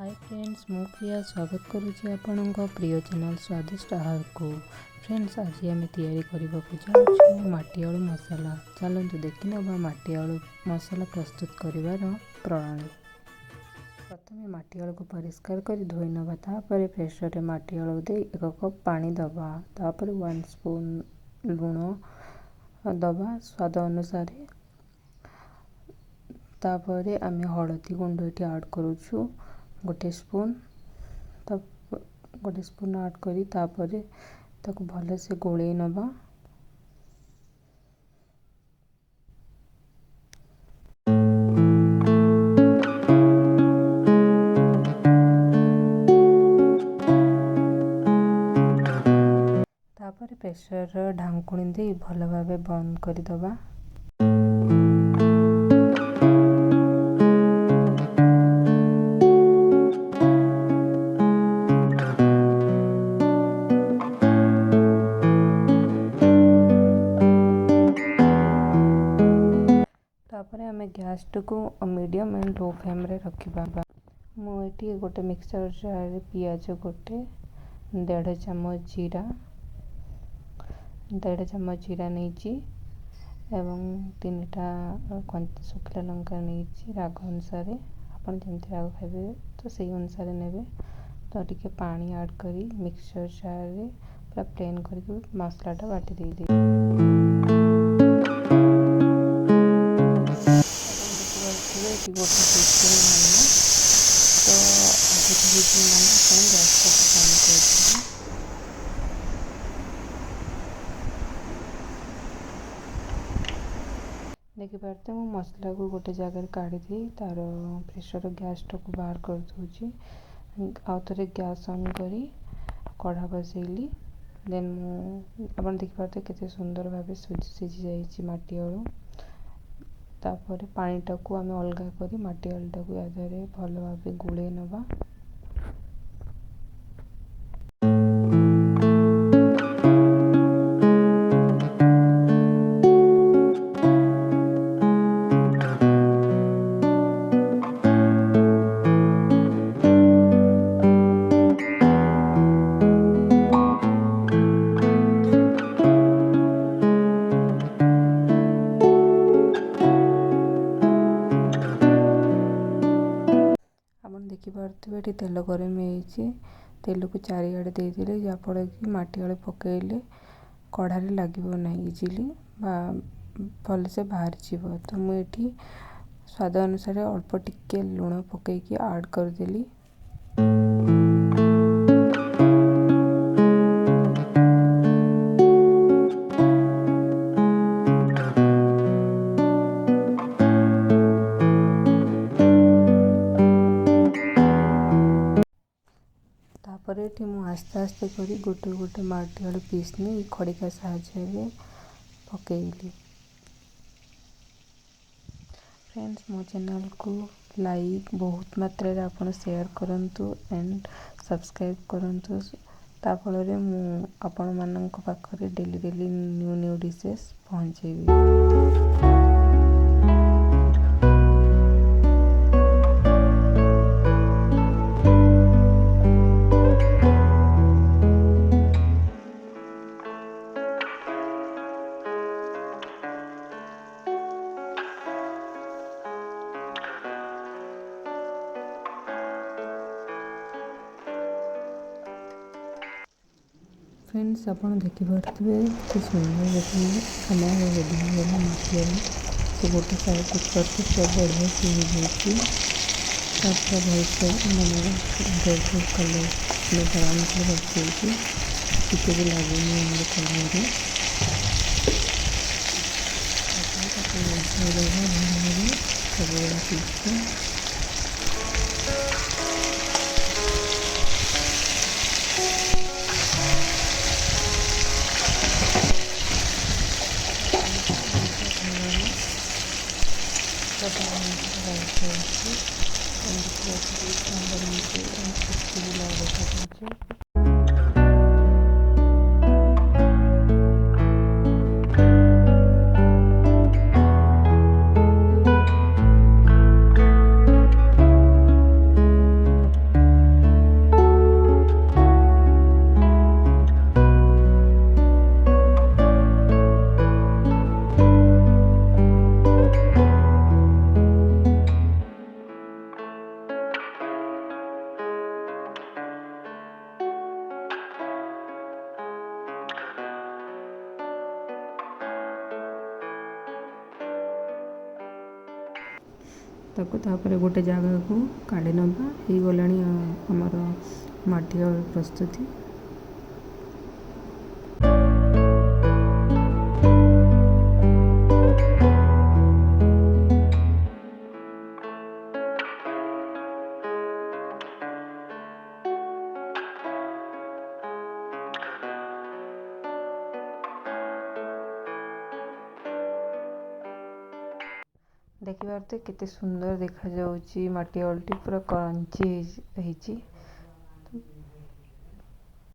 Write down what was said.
Hi friends, मु प्रिया स्वागत करुच्ची आपणଙ୍କ प्रिय चैनल स्वादिष्ट आहार को। फ्रेंड्स, आज आम तैयारी करने जाऊँ माटी आलू मसाला। चलतु देखि ना माटी आलू मसाला प्रस्तुत करिवार प्रणाली। प्रथम माटी आलू को परिष्कार कर धोई नवा। तापर प्रेसर रे माटी आलू दे 1 कप पानी दबा। तापर 1 स्पून लूण दबा स्वाद अनुसार। तापर आम हलदी गुंड ये ऐड करुचु 1 स्पून। गोटे स्पून ऐड करी तापर ताको भल से गोले नबा। तापर प्रेसर ढांकुणी दे भल भाव बंद कर दबा। तापर आम गैस को मीडियम एंड लो फ्लेम रे रखिबा। मुझे गोटे मिक्सचर जार पियाज गोटे 1.5 चामच जीरा नहीं एवं 3टा शुखला लंका नहीं राग अनुसार आपन जमती राग खाइबे तो सही अनुसार नेबे। तो टिके पानी ऐड करी मिक्सचर जार रे पूरा प्लेन करके मसलाटा बाटी दे। गोटे टीस्पून मानना तो आगे टीस्पून मानना गैस को बंद कर देखिपारे मु मसला को गोटे जगह काढ़ी तार प्रेसर गैस को बाहर कर दूची। आउ थे गैस ऑन करी कढ़ा बसैली। देन आप देखिपारे केते सुंदर भाव सीझी जाइए माटी आलू। तापर पानीटा को आम अलगा करी माटी आलूटा को यादे भल भाव गोले नबा। देखिपे ये तेल गरम हो तेल को चारिआडे देदेले जहाँफल कि माटी आलू पकईले कढ़ारे लगे ना इजिली भल से बाहर जीव। तो मुझे स्वाद अनुसार अल्प टिके लूण पकईकी ऐड करदेली। तापर ये आस्ते आस्ते करी गोटे गोटे माटी आलू पीस नहीं खड़िका साहाय्य पकईली। फ्रेंड्स, मो चैनल को लाइक बहुत मात्रा रे आपन शेयर करंतु एंड सब्सक्राइब करंतु। ता फल रे मु आपण मानक पाखरे डेली न्यू डिशेस पहुंचेबी। फ्रेंड्स, आप देखिपे कि सुंदर देखिए खाना रेडी होगा माटी आलू। तो गोटे साइड कुकर से पूरा बढ़िया सीझी पूरा भलसे मैंने रेड कलर ब्राउन कलर रखी टिके भी लगुनि कलर सब ताको तापर गोटे जगह को काढ़ी नबा हो गलानी आमर माटी आलू प्रस्तुति। देखि पारते केते सुंदर देखा जाउची माटी आलूटी पूरा क्रंची होईची।